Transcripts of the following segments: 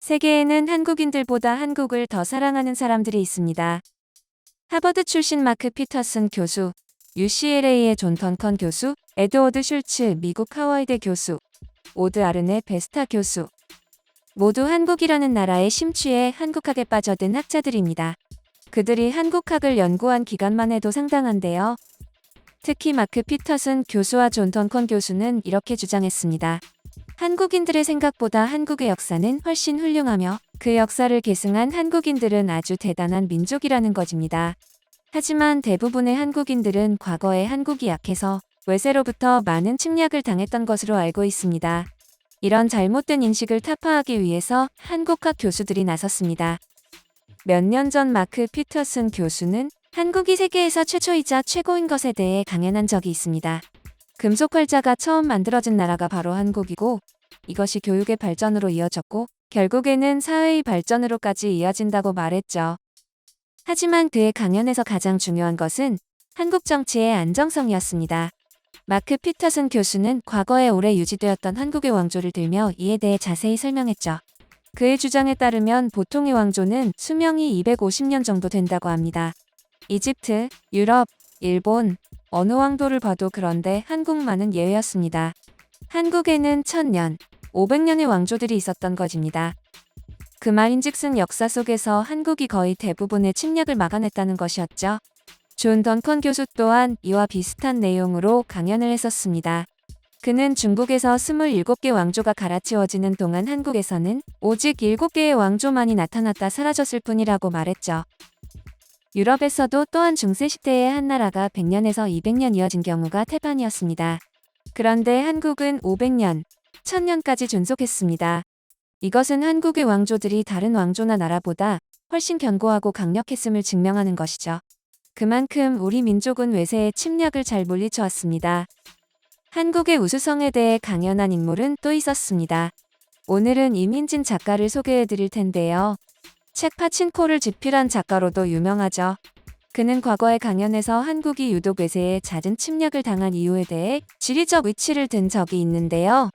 세계에는 한국인들보다 한국을 더 사랑하는 사람들이 있습니다. 하버드 출신 마크 피터슨 교수, UCLA의 존 던컨 교수, 에드워드 슐츠 미국 하워이드 교수, 오드 아르네 베스타 교수. 모두 한국이라는 나라에 심취해 한국학에 빠져든 학자들입니다. 그들이 한국학을 연구한 기간만 해도 상당한데요. 특히 마크 피터슨 교수와 존 던컨 교수는 이렇게 주장했습니다. 한국인들의 생각보다 한국의 역사는 훨씬 훌륭하며 그 역사를 계승한 한국인들은 아주 대단한 민족이라는 것입니다. 하지만 대부분의 한국인들은 과거에 한국이 약해서 외세로부터 많은 침략을 당했던 것으로 알고 있습니다. 이런 잘못된 인식을 타파하기 위해서 한국학 교수들이 나섰습니다. 몇 년 전 마크 피터슨 교수는 한국이 세계에서 최초이자 최고인 것에 대해 강연한 적이 있습니다. 금속 활자가 처음 만들어진 나라가 바로 한국이고 이것이 교육의 발전으로 이어졌고 결국에는 사회의 발전으로까지 이어진다고 말했죠. 하지만 그의 강연에서 가장 중요한 것은 한국 정치의 안정성이었습니다. 마크 피터슨 교수는 과거에 오래 유지되었던 한국의 왕조를 들며 이에 대해 자세히 설명했죠. 그의 주장에 따르면 보통의 왕조는 수명이 250년 정도 된다고 합니다. 이집트, 유럽, 일본, 어느 왕도를 봐도 그런데 한국만은 예외였습니다. 한국에는 1000년, 500년의 왕조들이 있었던 것입니다. 그 말인즉슨 역사 속에서 한국이 거의 대부분의 침략을 막아냈다는 것이었죠. 존 던컨 교수 또한 이와 비슷한 내용으로 강연을 했었습니다. 그는 중국에서 27개 왕조가 갈아치워지는 동안 한국에서는 오직 7개의 왕조만이 나타났다 사라졌을 뿐이라고 말했죠. 유럽에서도 또한 중세시대의 한 나라가 100년에서 200년 이어진 경우가 태반이었습니다. 그런데 한국은 500년, 1000년까지 존속했습니다. 이것은 한국의 왕조들이 다른 왕조나 나라보다 훨씬 견고하고 강력했음을 증명하는 것이죠. 그만큼 우리 민족은 외세의 침략을 잘 물리쳐왔습니다. 한국의 우수성에 대해 강연한 인물은 또 있었습니다. 오늘은 이민진 작가를 소개해드릴 텐데요. 책 파친코를 집필한 작가로도 유명하죠. 그는 과거의 강연에서 한국이 유독 외세에 잦은 침략을 당한 이유에 대해 지리적 위치를 든 적이 있는데요.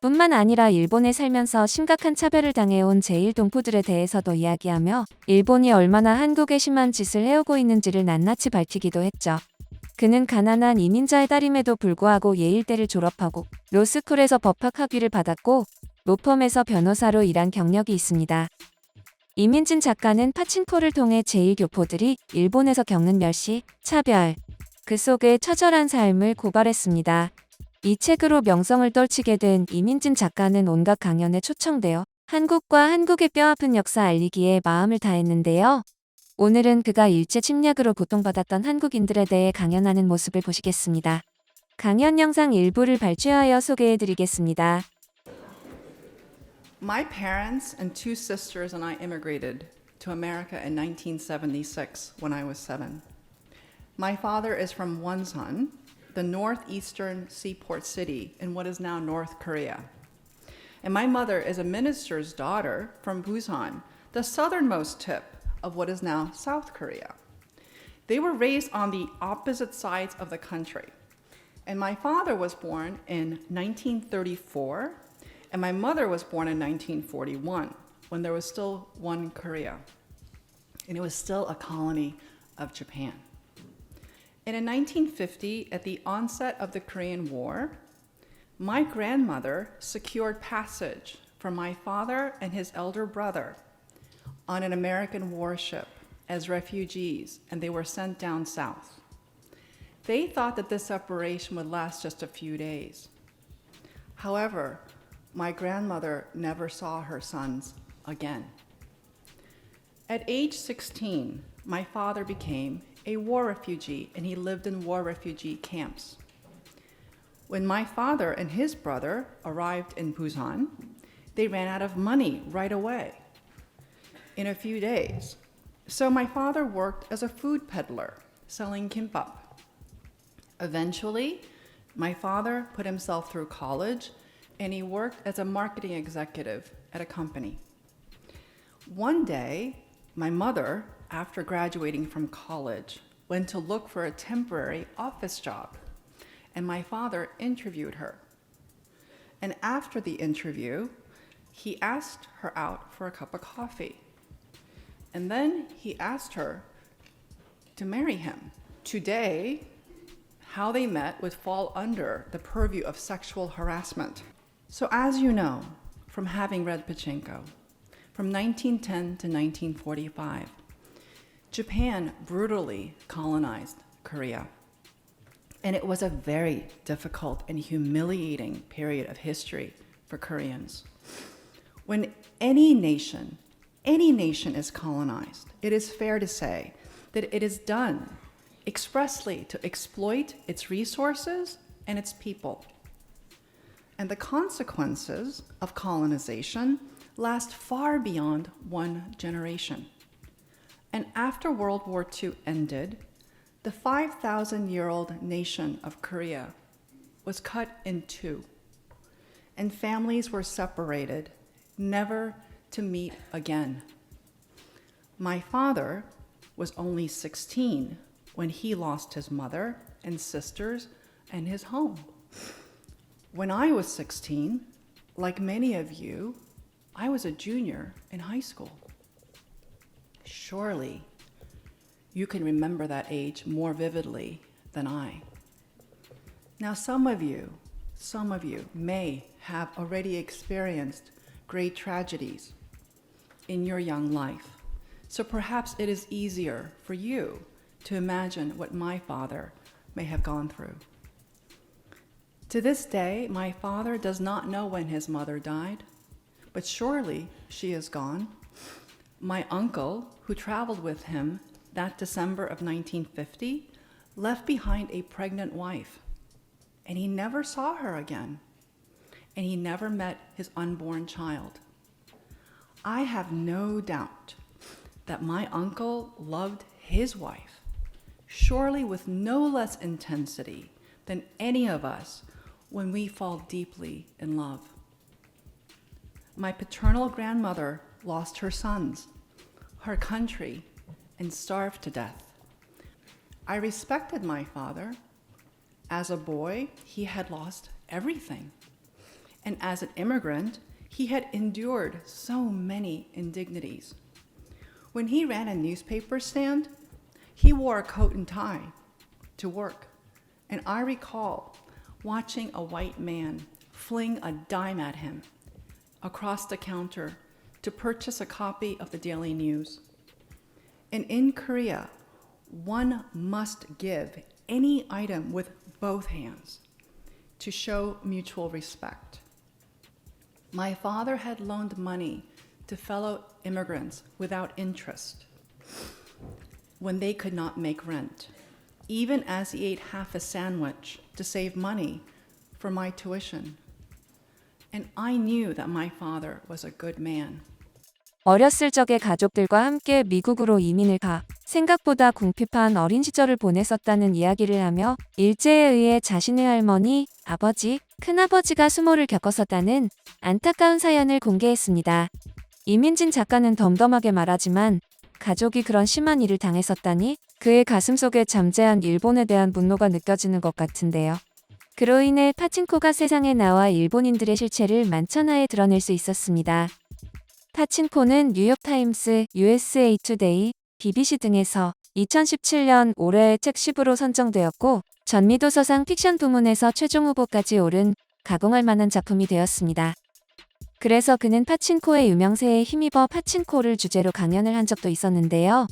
뿐만 아니라 일본에 살면서 심각한 차별을 당해온 제1동포들에 대해서도 이야기하며 일본이 얼마나 한국에 심한 짓을 해오고 있는지를 낱낱이 밝히기도 했죠. 그는 가난한 이민자의 딸임에도 불구하고 예일대를 졸업하고 로스쿨에서 법학 학위를 받았고 로펌에서 변호사로 일한 경력이 있습니다. 이민진 작가는 파친코를 통해 제1교포들이 일본에서 겪는 멸시, 차별, 그 속의 처절한 삶을 고발했습니다. 이 책으로 명성을 떨치게 된 이민진 작가는 온갖 강연에 초청되어 한국과 한국의 뼈아픈 역사 알리기에 마음을 다했는데요. 오늘은 그가 일제 침략으로 고통받았던 한국인들에 대해 강연하는 모습을 보시겠습니다. 강연 영상 일부를 발췌하여 소개해드리겠습니다. My parents and two sisters and I immigrated to America in 1976 when I was 7. My father is from Wonsan, the northeastern seaport city in what is now North Korea. And my mother is a minister's daughter from Busan, the southernmost tip of what is now South Korea. They were raised on the opposite sides of the country. And my father was born in 1934, and my mother was born in 1941, when there was still one Korea. And it was still a colony of Japan. And in 1950, at the onset of the Korean War, my grandmother secured passage for my father and his elder brother on an American warship as refugees, and they were sent down south. They thought that this separation would last just a few days. However, my grandmother never saw her sons again. At age 16, my father became a war refugee, and he lived in war refugee camps. When my father and his brother arrived in Busan, they ran out of money right away in a few days. So my father worked as a food peddler, selling kimbap. Eventually, my father put himself through college, and he worked as a marketing executive at a company. One day, my mother, after graduating from college, went to look for a temporary office job, and my father interviewed her. And after the interview, he asked her out for a cup of coffee. And then he asked her to marry him. Today, how they met would fall under the purview of sexual harassment. So as you know, from having read Pachinko, from 1910 to 1945, Japan brutally colonized Korea. And it was a very difficult and humiliating period of history for Koreans. When any nation is colonized, it is fair to say that it is done expressly to exploit its resources and its people. And the consequences of colonization last far beyond one generation. And after World War II ended, the 5,000-year-old nation of Korea was cut in two, and families were separated, never to meet again. My father was only 16 when he lost his mother and sisters and his home. When I was 16, like many of you, I was a junior in high school. Surely, you can remember that age more vividly than I. Now, some of you may have already experienced great tragedies in your young life. So perhaps it is easier for you to imagine what my father may have gone through. To this day, my father does not know when his mother died, but surely she is gone. My uncle, who traveled with him that December of 1950, left behind a pregnant wife, and he never saw her again, and he never met his unborn child. I have no doubt that my uncle loved his wife, surely with no less intensity than any of us when we fall deeply in love. My paternal grandmother lost her sons, her country, and starved to death. I respected my father. As a boy, he had lost everything. And as an immigrant, he had endured so many indignities. When he ran a newspaper stand, he wore a coat and tie to work. And I recall watching a white man fling a dime at him across the counter to purchase a copy of the Daily News. And in Korea, one must give any item with both hands to show mutual respect. My father had loaned money to fellow immigrants without interest when they could not make rent, even as he ate half a sandwich to save money for my tuition. And I knew that my father was a good man. 어렸을 적에 가족들과 함께 미국으로 이민을 가 생각보다 궁핍한 어린 시절을 보냈었다는 이야기를 하며 일제에 의해 자신의 할머니, 아버지, 큰아버지가 수모를 겪었었다는 안타까운 사연을 공개했습니다. 이민진 작가는 덤덤하게 말하지만 가족이 그런 심한 일을 당했었다니 그의 가슴속에 잠재한 일본에 대한 분노가 느껴지는 것 같은데요. 그로 인해 파친코가 세상에 나와 일본인들의 실체를 만천하에 드러낼 수 있었습니다. 파친코는 뉴욕타임스, USA 투데이, BBC 등에서 2017년 올해의 책 10으로 선정되었고 전미도서상 픽션 부문에서 최종 후보까지 오른 가공할 만한 작품이 되었습니다. 그래서 그는 파친코의 유명세에 힘입어 파친코를 주제로 강연을 한 적도 있었는데요.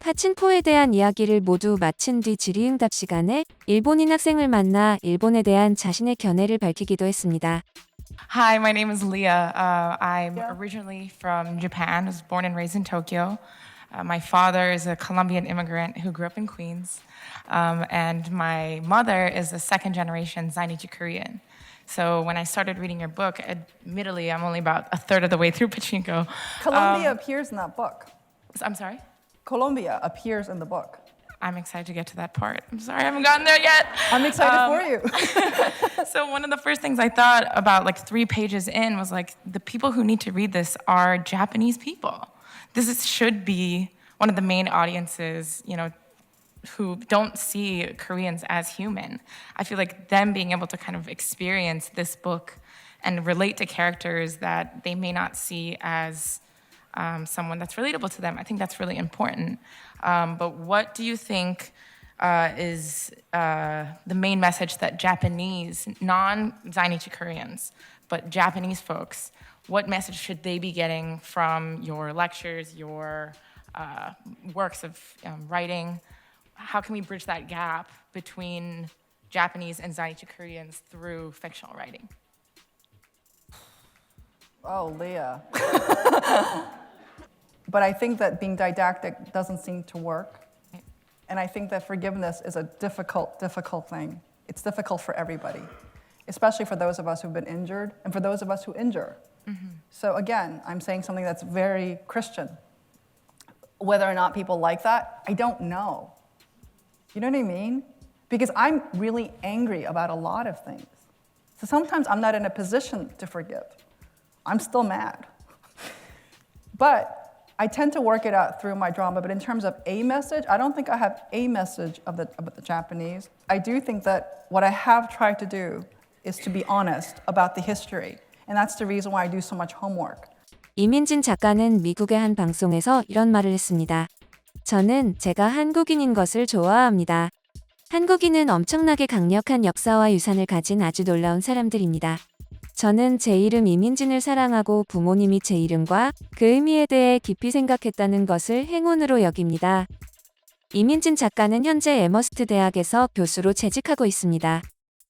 파친코에 대한 이야기를 모두 마친 뒤 질의응답 시간에 일본인 학생을 만나 일본에 대한 자신의 견해를 밝히기도 했습니다. Hi, my name is Leah. I'm originally from Japan. I was born and raised in Tokyo. My father is a Colombian immigrant who grew up in Queens. And my mother is a second-generation Zainichi Korean. So when I started reading your book, admittedly, I'm only about a third of the way through Pachinko. Colombia appears in that book. I'm sorry? Colombia appears in the book. I'm excited to get to that part. I'm sorry I haven't gotten there yet. I'm excited for you. So one of the first things I thought about like 3 pages in was like the people who need to read this are Japanese people. Should be one of the main audiences, who don't see Koreans as human. I feel like them being able to kind of experience this book and relate to characters that they may not see as someone that's relatable to them. I think that's really important. But what do you think is the main message that Japanese, non-Zainichi Koreans, but Japanese folks, what message should they be getting from your lectures, your works of writing? How can we bridge that gap between Japanese and Zainichi Koreans through fictional writing? Oh, Leah. But I think that being didactic doesn't seem to work. And I think that forgiveness is a difficult thing. It's difficult for everybody, especially for those of us who've been injured and for those of us who injure. So again, I'm saying something that's very Christian. Whether or not people like that, I don't know. You know what I mean? Because I'm really angry about a lot of things. So sometimes I'm not in a position to forgive. I'm still mad. But I tend to work it out through my drama, but in terms of a message, I don't think I have a message about the Japanese. I do think that what I have tried to do is to be honest about the history. And that's the reason why I do so much homework. 이민진 작가는 미국의 한 방송에서 이런 말을 했습니다. 저는 제가 한국인인 것을 좋아합니다. 한국인은 엄청나게 강력한 역사와 유산을 가진 아주 놀라운 사람들입니다. 저는 제 이름 이민진을 사랑하고 부모님이 제 이름과 그 의미에 대해 깊이 생각했다는 것을 행운으로 여깁니다. 이민진 작가는 현재 에머스트 대학에서 교수로 재직하고 있습니다.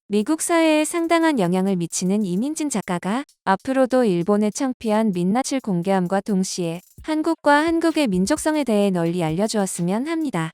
미국 사회에 상당한 영향을 미치는 이민진 작가가 앞으로도 일본의 창피한 민낯을 공개함과 동시에 한국과 한국의 민족성에 대해 널리 알려주었으면 합니다.